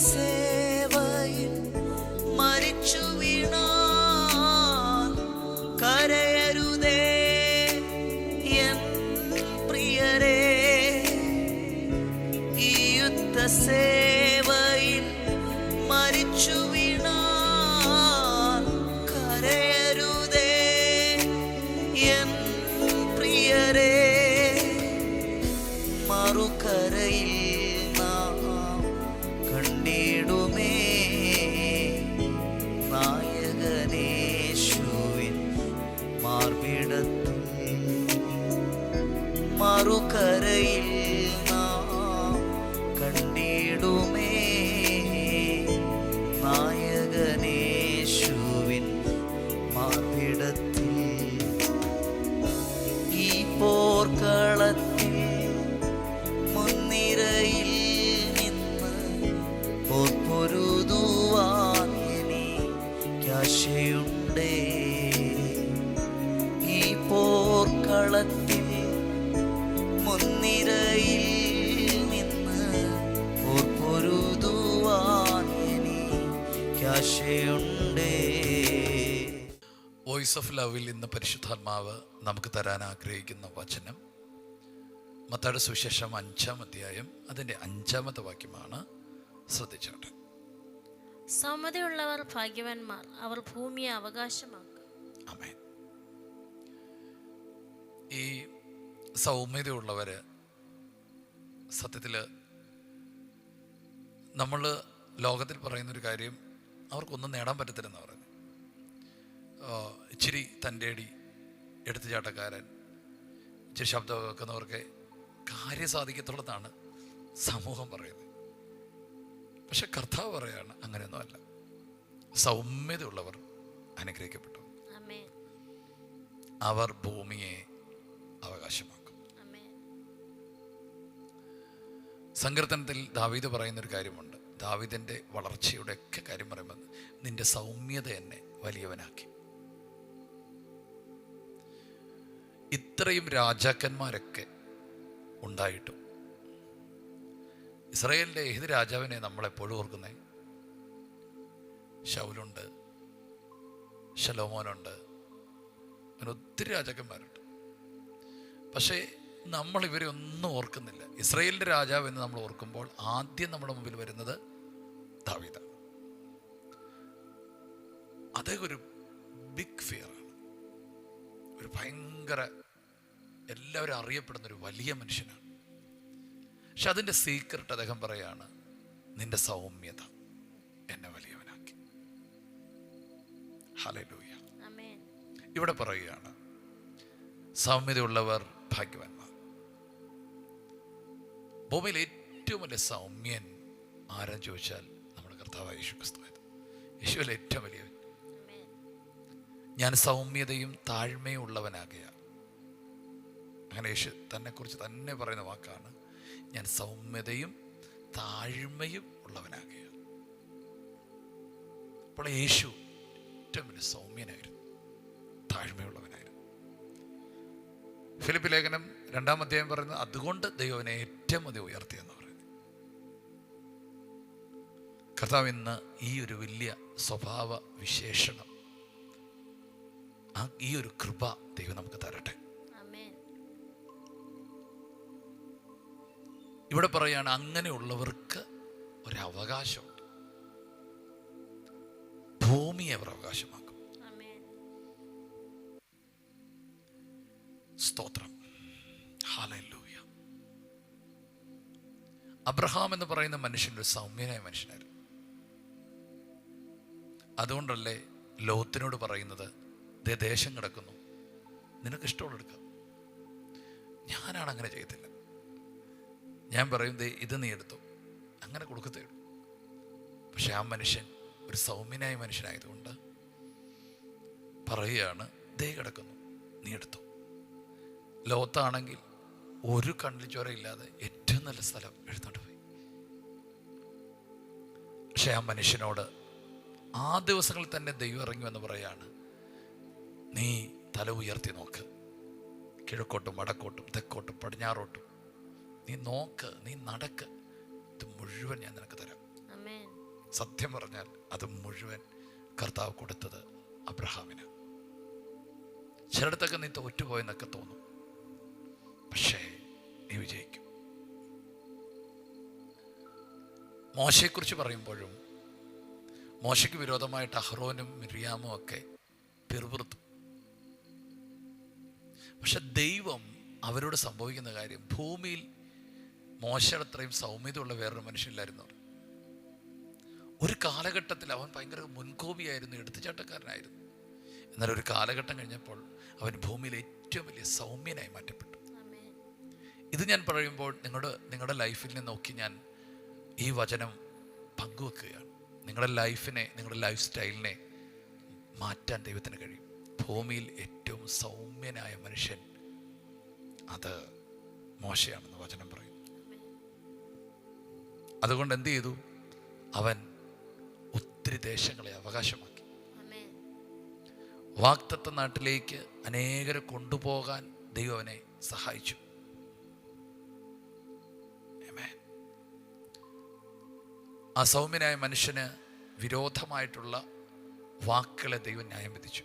സേവയിൽ മരിച്ചു വീണാൽ കരയരുതേ എൻ പ്രിയരേ. ഈ യുദ്ധസേവയിൽ മരിച്ചു വീണാൽ കരയരുതേ എൻ പ്രിയരേ. മറുകരയിൽ നാം കണ്ടിടുമേ നായകനേശുവിൻ മാർവിടത്തിൽ. മറുകരയിൽ നാം കണ്ടിടുമേ നായകനേശുവിൻ മാർവിടത്തിൽ. ഈ പോർക്കളത്തിൽ മുൻനിരയിൽ നിന്ന് പൊരുതുവാൻ എനിക്കാശയുണ്ടേ. ഈ പോർക്കളത്തിൽ മുൻനിരയിൽ നിന്ന് പൊരുതുവാൻ എനിക്കാശയുണ്ടേ. വോയിസ് ഓഫ് ലവിൽ ഇന്ന് പരിശുദ്ധാത്മാവ് നമുക്ക് തരാൻ ആഗ്രഹിക്കുന്ന വചനം മത്തായിയുടെ സുവിശേഷം 5-ാം അധ്യായം അതിൻ്റെ 5-ാമത്തെ വാക്യമാണ്. ശ്രദ്ധിച്ചോട്ടെ. സൗമ്യതയുള്ളവർ ഭാഗ്യവാന്മാർ, അവർ ഭൂമിയെ അവകാശമാക്കും. ആമേൻ. ഈ സൗമ്യതയുള്ളവര് സത്യത്തിൽ നമ്മൾ ലോകത്തിൽ പറയുന്നൊരു കാര്യം അവർക്കൊന്നും നേടാൻ പറ്റത്തില്ലെന്ന് പറയുന്നത്. ഇച്ചിരി തൻ്റെടി എടുത്തുചാട്ടക്കാരൻ, ഇച്ചിരി ശബ്ദം വെക്കുന്നവർക്ക് കാര്യം സാധിക്കത്തുള്ളതാണ് സമൂഹം പറയുന്നത്. പക്ഷെ കർത്താവ് പറയാണ് അങ്ങനെയൊന്നുമല്ല. സൗമ്യതയുള്ളവർ അനുഗ്രഹിക്കപ്പെട്ടു, അവർ ഭൂമിയെ അവകാശമാക്കും. സങ്കീർത്തനത്തിൽ ദാവീദ് പറയുന്നൊരു കാര്യമുണ്ട്. ദാവീദിൻ്റെ വളർച്ചയുടെ ഒക്കെ കാര്യം പറയുമ്പോൾ നിന്റെ സൗമ്യത എന്നെ വലിയവനാക്കി. ഇത്രയും രാജാക്കന്മാരൊക്കെ ഉണ്ടായിട്ടും ഇസ്രായേലിൻ്റെ ഏത് രാജാവിനെ നമ്മളെപ്പോഴും ഓർക്കുന്നേ? ശൗലുണ്ട്, ശലോമോനുണ്ട്, അങ്ങനെ ഒത്തിരി രാജാക്കന്മാരുണ്ട്. പക്ഷേ നമ്മൾ ഇവരെ ഒന്നും ഓർക്കുന്നില്ല. ഇസ്രായേലിൻ്റെ രാജാവ് എന്ന് നമ്മൾ ഓർക്കുമ്പോൾ ആദ്യം നമ്മുടെ മുമ്പിൽ വരുന്നത് ദാവീദാണ്. അദ്ദേഹം ഒരു ബിഗ് ഫിയറാണ്, ഒരു ഭയങ്കര എല്ലാവരും അറിയപ്പെടുന്നൊരു വലിയ മനുഷ്യനാണ്. പക്ഷെ അതിൻ്റെ സീക്രട്ട് അദ്ദേഹം പറയാണ്, നിന്റെ സൗമ്യത എന്നെ വലിയവനാക്കി. ഹല്ലേലൂയ. ഇവിടെ പറയുകയാണ് സൗമ്യതയുള്ളവർ ഭാഗ്യവാന്മാർ. ഭൂമിയിൽ ഏറ്റവും വലിയ സൗമ്യൻ ആരെന്ന് ചോദിച്ചാൽ നമ്മുടെ കർത്താവായ യേശു ക്രിസ്തുവായിരുന്നു. യേശുവിൽ ഏറ്റവും വലിയവൻ. ഞാൻ സൗമ്യതയും താഴ്മയും ഉള്ളവനാകുക. അങ്ങനെ യേശു തന്നെക്കുറിച്ച് തന്നെ പറയുന്ന വാക്കാണ്, ഞാൻ സൗമ്യതയും താഴ്മയും ഉള്ളവനാകുക. അപ്പോൾ യേശു ഏറ്റവും വലിയ സൗമ്യനായിരുന്നു, താഴ്മയുള്ളവനായിരുന്നു. ഫിലിപ്പി ലേഖനം 2-ാം അധ്യായം പറയുന്നത്, അതുകൊണ്ട് ദൈവനെ ഏറ്റവും അധികം ഉയർത്തിയെന്ന് പറയുന്നത്. കർത്താവ് ഇന്ന് ഈ ഒരു വലിയ സ്വഭാവ വിശേഷണം, ഈ ഒരു കൃപ ദൈവം നമുക്ക് തരട്ടെ. ഇവിടെ പറയാണ് അങ്ങനെയുള്ളവർക്ക് ഒരവകാശമുണ്ട്, ഭൂമിയെ അവർ അവകാശമാക്കും. സ്തോത്രം. ഹല്ലേലൂയ. അബ്രഹാം എന്ന് പറയുന്ന മനുഷ്യൻ ഒരു സൗമ്യനായ മനുഷ്യനായിരുന്നു. അതുകൊണ്ടല്ലേ ലോത്തിനോട് പറയുന്നത്, ദേശം കിടക്കുന്നു, നിനക്ക് ഇഷ്ടമുള്ള എടുക്കാം. ഞാനാണ് അങ്ങനെ ചെയ്യത്തില്ല. ഞാൻ പറയും ഇത് നീ എടുത്തു, അങ്ങനെ കൊടുക്കത്തേ ഉള്ളൂ. പക്ഷെ ആ മനുഷ്യൻ ഒരു സൗമ്യനായ മനുഷ്യനായതുകൊണ്ട് പറയുകയാണ്, ദേ കിടക്കുന്നു, നീ എടുത്തു. ലോത്താണെങ്കിൽ ഒരു കണ്ണിൽ ചോരയില്ലാതെ ഏറ്റവും നല്ല സ്ഥലം എടുത്തോണ്ട് പോയി. പക്ഷെ ആ മനുഷ്യനോട് ആ ദിവസങ്ങളിൽ തന്നെ ദൈവം ഇറങ്ങി എന്ന് പറയാണ്, നീ തല ഉയർത്തി നോക്ക്, കിഴക്കോട്ടും വടക്കോട്ടും തെക്കോട്ടും പടിഞ്ഞാറോട്ടും നീ നോക്ക്, നീ നടക്ക്, ഇത് മുഴുവൻ ഞാൻ നിനക്ക് തരാം. സത്യം പറഞ്ഞാൽ അത് മുഴുവൻ കർത്താവ് കൊടുത്തത് അബ്രഹാമിന്. ചിലയിടത്തൊക്കെ നീ തോറ്റുപോയെന്നൊക്കെ തോന്നും, പക്ഷേ നീ വിജയിക്കും. മോശയെക്കുറിച്ച് പറയുമ്പോഴും മോശയ്ക്ക് വിരോധമായിട്ട് അഹ്റോനും മിര്യാമും ഒക്കെ പിറുപിറുത്തു. പക്ഷെ ദൈവം അവരോട് സംഭവിക്കുന്ന കാര്യം, ഭൂമിയിൽ മോശയുടെ അത്രയും സൗമ്യതയുള്ള വേറൊരു മനുഷ്യനില്ലായിരുന്നു. ഒരു കാലഘട്ടത്തിൽ അവൻ ഭയങ്കര മുൻകോപിയായിരുന്നു, എടുത്തുചാട്ടക്കാരനായിരുന്നു. എന്നാൽ ഒരു കാലഘട്ടം കഴിഞ്ഞപ്പോൾ അവൻ ഭൂമിയിൽ ഏറ്റവും വലിയ സൗമ്യനായി മാറ്റപ്പെട്ടു. ഇത് ഞാൻ പറയുമ്പോൾ നിങ്ങളുടെ ലൈഫിൽ നിന്ന് നോക്കി ഞാൻ ഈ വചനം പങ്കുവെക്കുകയാണ്. നിങ്ങളുടെ ലൈഫിനെ, നിങ്ങളുടെ ലൈഫ് സ്റ്റൈലിനെ മാറ്റാൻ ദൈവത്തിന് കഴിയും. ഭൂമിയിൽ ഏറ്റവും സൗമ്യനായ മനുഷ്യൻ അത് മോശയാണെന്ന് വചനം പറയും. അതുകൊണ്ട് എന്ത് ചെയ്തു? അവൻ ഒത്തിരി ദേശങ്ങളെ അവകാശമാക്കി. വാഗ്ദത്ത നാട്ടിലേക്ക് അനേകരെ കൊണ്ടുപോകാൻ ദൈവം അവനെ സഹായിച്ചു. ആ സൗമ്യനായ മനുഷ്യന് വിരോധമായിട്ടുള്ള വാക്കുകളെ ദൈവം ന്യായം വിധിച്ചു.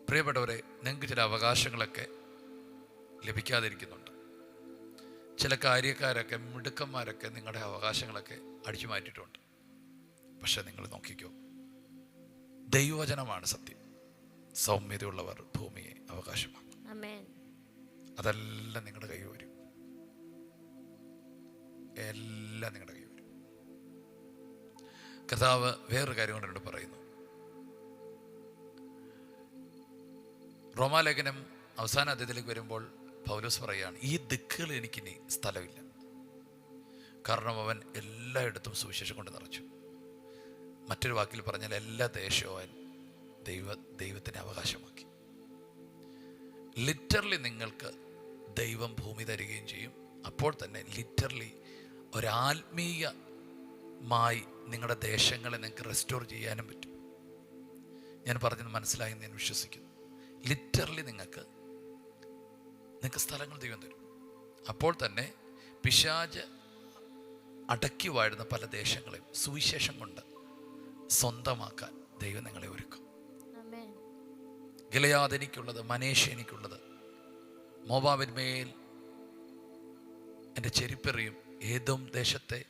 പ്രിയപ്പെട്ടവരെ, നിങ്ങൾക്ക് ചില അവകാശങ്ങളൊക്കെ ലഭിക്കാതിരിക്കുന്നുണ്ട്. ചില കാര്യക്കാരൊക്കെ, മിടുക്കന്മാരൊക്കെ നിങ്ങളുടെ അവകാശങ്ങളൊക്കെ അടിച്ചു മാറ്റിയിട്ടുണ്ട്. പക്ഷെ നിങ്ങൾ നോക്കിക്കോ, ദൈവവചനമാണ് സത്യം. സൗമ്യതയുള്ളവർ ഭൂമിയെ അവകാശമാക്കും. അതെല്ലാം നിങ്ങളുടെ കൈ വരും, എല്ലാം നിങ്ങളുടെ കൈ വരും. കർത്താവ് വേറൊരു കാര്യം കൊണ്ട് എന്നോട് പറയുന്നു. റോമാലേഖനം അവസാന അധ്യായത്തിലേക്ക് വരുമ്പോൾ പൗലോസ് പറയുകയാണ്, ഈ ദിക്കുകളിൽ എനിക്കിനി സ്ഥലമില്ല. കാരണം അവൻ എല്ലായിടത്തും സുവിശേഷം കൊണ്ട് നിറച്ചു. മറ്റൊരു വാക്കിൽ പറഞ്ഞാൽ എല്ലാ ദേശവും അവൻ ദൈവത്തിന് അവകാശമാക്കി. ലിറ്ററലി നിങ്ങൾക്ക് ദൈവം ഭൂമി തരികയും ചെയ്യും. അപ്പോൾ തന്നെ ലിറ്ററലി ഒരാത്മീയമായി നിങ്ങളുടെ ദേശങ്ങളെ നിങ്ങൾക്ക് റെസ്റ്റോർ ചെയ്യാനും പറ്റും. ഞാൻ പറഞ്ഞത് മനസ്സിലായെന്ന് ഞാൻ വിശ്വസിക്കുന്നു. ലിറ്ററലി നിങ്ങൾക്ക് സ്ഥലങ്ങൾ ദൈവം തരും. അപ്പോൾ തന്നെ പിശാച് അടക്കി വാഴുന്ന പല ദേശങ്ങളെയും സുവിശേഷം കൊണ്ട് സ്വന്തമാക്കാൻ ദൈവം നിങ്ങളെ ഒരുക്കും. ഗിലെയാദ് എനിക്കുള്ളത്, മനേഷ് എനിക്കുള്ളത്, മോവാബിന്മേൽ എൻ്റെ ചെരിപ്പെറിയും, ഏതും ദേശത്തെ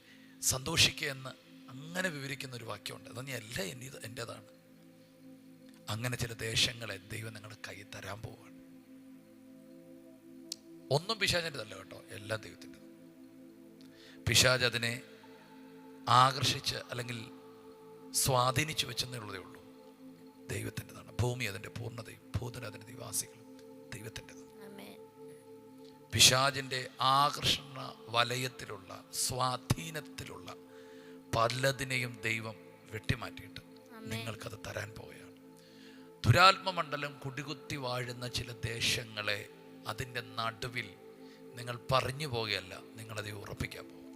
സന്തോഷിക്കുക എന്ന് അങ്ങനെ വിവരിക്കുന്ന ഒരു വാക്യമുണ്ട്. അതൊന്നും എല്ലാം എൻ്റേതാണ്. അങ്ങനെ ചില ദേശങ്ങളെ ദൈവം നിങ്ങളുടെ കയ്യിൽ തരാൻ പോവുകയാണ്. ഒന്നും പിശാചിൻ്റെതല്ല കേട്ടോ, എല്ലാം ദൈവത്തിൻ്റെ. പിശാച് അതിനെ ആകർഷിച്ച് അല്ലെങ്കിൽ സ്വാധീനിച്ചു വെച്ചെന്നുള്ളതേ ഉള്ളൂ. ദൈവത്തിൻ്റെതാണ്. ഭൂമി അതിൻ്റെ പൂർണ്ണതയും ഭൂതല അതിൻ്റെ നിവാസികളും ദൈവത്തിൻ്റെതാണ്. പിശാചിൻ്റെ ആകർഷണ വലയത്തിലുള്ള സ്വാധീനത്തിലുള്ള പലതിനെയും ദൈവം വെട്ടിമാറ്റിയിട്ട് നിങ്ങൾക്കത് തരാൻ പോവുകയാണ്. ദുരാത്മമണ്ഡലം കുടികുത്തി വാഴുന്ന ചില ദേശങ്ങളെ അതിൻ്റെ നടുവിൽ നിങ്ങൾ പറഞ്ഞു പോകുകയല്ല, നിങ്ങളത് ഉറപ്പിക്കാൻ പോകും.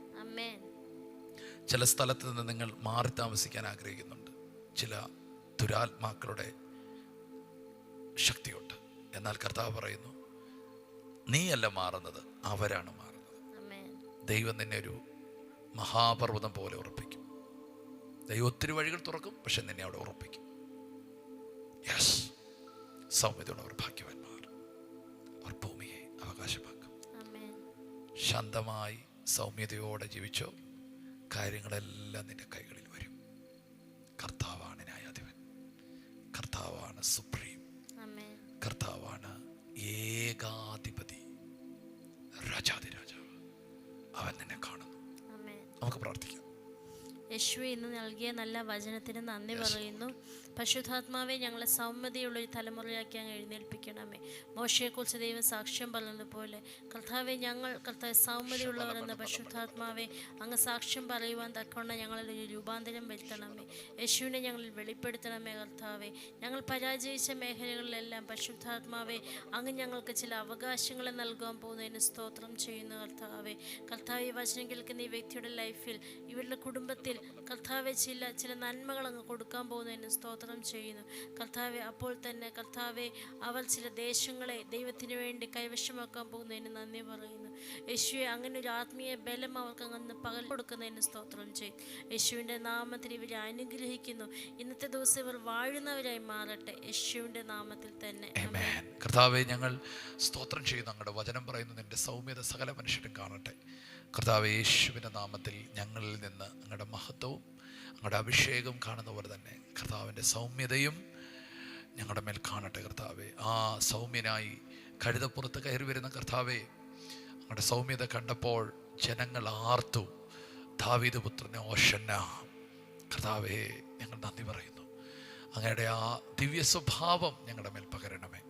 ചില സ്ഥലത്ത് നിന്ന് നിങ്ങൾ മാറി താമസിക്കാൻ ആഗ്രഹിക്കുന്നുണ്ട്. ചില ദുരാത്മാക്കളുടെ ശക്തിയുണ്ട്. എന്നാൽ കർത്താവ് പറയുന്നു, നീയല്ല മാറുന്നത്, അവരാണ് മാറുന്നത്. ദൈവം നിന്നെ ഒരു മഹാപർവ്വതം പോലെ ഉറപ്പിക്കും. ദൈവം ഒത്തിരി വഴികൾ തുറക്കും, പക്ഷെ നിന്നെ അവിടെ ഉറപ്പിക്കും. യെസ്, സൗമ്യതയുള്ളവർ ഭാഗ്യവാന്മാർ, അവർ ഭൂമിയെ അവകാശമാക്കും. ശാന്തമായി സൗമ്യതയോടെ ജീവിച്ചോ, കാര്യങ്ങളെല്ലാം നിന്റെ കൈകളിൽ വരും. കർത്താവാണ് ന്യായാധിപൻ, കർത്താവാണ് സുപ്രീം, കർത്താവാണ് ഏകാധിപതി, രാജാതിരാജാവ്. അവൻ നിന്നെ കാണുന്നു. നമുക്ക് പ്രാർത്ഥിക്കാം. യേശുവേ, ഇന്ന് നൽകിയ നല്ല വചനത്തിന് നന്ദി പറയുന്നു. പരിശുദ്ധാത്മാവെ, ഞങ്ങളെ സൗമ്യതയുള്ളൊരു തലമുറയാക്കി അങ്ങ് എഴുന്നേൽപ്പിക്കണമേ. മോശയെക്കുറിച്ച് ദൈവം സാക്ഷ്യം പറഞ്ഞതുപോലെ കർത്താവെ, കർത്താവ് സൗമ്യതയുള്ളവരെന്ന പരിശുദ്ധാത്മാവെ അങ്ങ് സാക്ഷ്യം പറയുവാൻ തക്കവണ്ണം ഞങ്ങളിൽ ഒരു രൂപാന്തരം വരുത്തണമേ. യേശുവിനെ ഞങ്ങളിൽ വെളിപ്പെടുത്തണമേ. കർത്താവെ, ഞങ്ങൾ പരാജയിച്ച മേഖലകളിലെല്ലാം പരിശുദ്ധാത്മാവെ അങ്ങ് ഞങ്ങൾക്ക് ചില അവകാശങ്ങൾ നൽകാൻ പോകുന്നതിന് സ്തോത്രം ചെയ്യുന്നു. കർത്താവ് ഈ വചനം കേൾക്കുന്ന ഈ വ്യക്തിയുടെ ലൈഫിൽ, ഇവരുടെ കുടുംബത്തിൽ കർത്താവെ ചില നന്മകൾ അങ്ങ് കൊടുക്കാൻ പോകുന്നതിന് സ്തോത്രം ചെയ്യുന്നു. കർത്താവെ, അപ്പോൾ തന്നെ കർത്താവെ അവർ ചില ദേശങ്ങളെ ദൈവത്തിന് വേണ്ടി കൈവശമാക്കാൻ പോകുന്നതിന് നന്ദി പറയുന്നു. യേശുവെ അങ്ങനെ ഒരു ആത്മീയ ബലം അവർക്ക് അങ്ങ് പകൽ കൊടുക്കുന്നതിന് സ്തോത്രം ചെയ്യും. യേശുവിൻ്റെ നാമത്തിൽ ഇവരെ അനുഗ്രഹിക്കുന്നു. ഇന്നത്തെ ദിവസം ഇവർ വാഴുന്നവരായി മാറട്ടെ യേശുവിൻ്റെ നാമത്തിൽ തന്നെ. ആമേൻ. കർത്താവെ, ഞങ്ങൾ സ്തോത്രം ചെയ്യുന്നു. അങ്ങയുടെ വചനം പറയുന്നു നിന്റെ സൗമ്യത സകല മനുഷ്യരും കാണട്ടെ. കർത്താവെ, യേശുവിൻ്റെ നാമത്തിൽ ഞങ്ങളിൽ നിന്ന് അങ്ങയുടെ മഹത്വവും അങ്ങയുടെ അഭിഷേകവും കാണുന്ന പോലെ തന്നെ കർത്താവിൻ്റെ സൗമ്യതയും ഞങ്ങളുടെ മേൽ കാണട്ടെ. കർത്താവെ, ആ സൗമ്യനായി കഴുതപ്പുറത്ത് കയറി വരുന്ന കർത്താവെ, അങ്ങയുടെ സൗമ്യത കണ്ടപ്പോൾ ജനങ്ങൾ ആർത്തു, ദാവീദ് പുത്രനെ ഓശന്ന. കർത്താവെ, ഞങ്ങൾ നന്ദി പറയുന്നു. അങ്ങയുടെ ആ ദിവ്യ സ്വഭാവം ഞങ്ങളുടെ മേൽ പകരണമേ.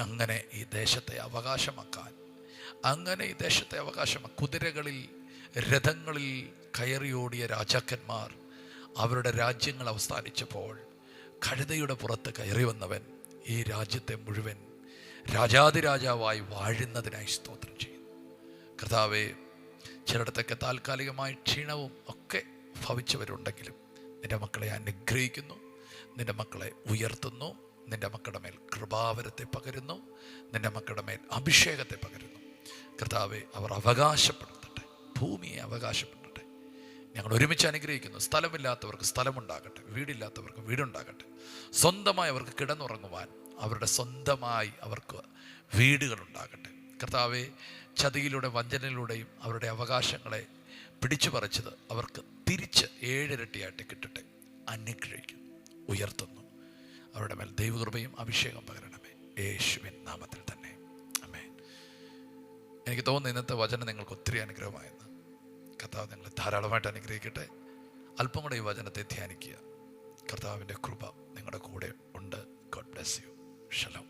അങ്ങനെ ഈ ദേശത്തെ അവകാശമാക്കാൻ, കുതിരകളിൽ രഥങ്ങളിൽ കയറിയോടിയ രാജാക്കന്മാർ അവരുടെ രാജ്യങ്ങൾ അവസാനിച്ചപ്പോൾ കഴുതയുടെ പുറത്ത് കയറി വന്നവൻ ഈ രാജ്യത്തെ മുഴുവൻ രാജാതിരാജാവായി വാഴുന്നതിനായി സ്തോത്രം ചെയ്യുന്നു. കർത്താവെ, ചിലയിടത്തൊക്കെ താൽക്കാലികമായ ക്ഷീണവും ഒക്കെ ഭവിച്ചവരുണ്ടെങ്കിലും നിൻ്റെ മക്കളെ അനുഗ്രഹിക്കുന്നു, നിൻ്റെ മക്കളെ ഉയർത്തുന്നു, നിൻ്റെ മക്കളുടെ മേൽ കൃപാവരത്തെ പകരുന്നു, നിൻ്റെ മക്കളുടെ മേൽ അഭിഷേകത്തെ പകരുന്നു. കർത്താവെ, അവർ അവകാശപ്പെടുത്തട്ടെ, ഭൂമിയെ അവകാശപ്പെടുത്തട്ടെ. ഞങ്ങൾ ഒരുമിച്ച് അനുഗ്രഹിക്കുന്നു. സ്ഥലമില്ലാത്തവർക്ക് സ്ഥലമുണ്ടാകട്ടെ, വീടില്ലാത്തവർക്ക് വീടുണ്ടാകട്ടെ, സ്വന്തമായി അവർക്ക് കിടന്നുറങ്ങുവാൻ അവരുടെ സ്വന്തമായി അവർക്ക് വീടുകളുണ്ടാകട്ടെ. കർത്താവെ, ചതിയിലൂടെ വഞ്ചനയിലൂടെയും അവരുടെ അവകാശങ്ങളെ പിടിച്ചു പറിച്ചത് അവർക്ക് തിരിച്ച് 7 ഇരട്ടിയായിട്ട് കിട്ടട്ടെ. അനുഗ്രഹിക്കുന്നു, ഉയർത്തുന്നു. അവരുടെ മേൽ ദൈവകൃപയും അഭിഷേകം പകരണമേ, യേശുവിൻ നാമത്തിൽ തന്നെ. ആമേൻ. എനിക്ക് തോന്നുന്നു ഇന്നത്തെ വചനം നിങ്ങൾക്ക് ഒത്തിരി അനുഗ്രഹമായെന്ന്. കർത്താവ് നിങ്ങളെ ധാരാളമായിട്ട് അനുഗ്രഹിക്കട്ടെ. അല്പം കൂടെ ഈ വചനത്തെ ധ്യാനിക്കുക. കർത്താവിൻ്റെ കൃപ നിങ്ങളുടെ കൂടെ ഉണ്ട്. God bless you. ഷലോം.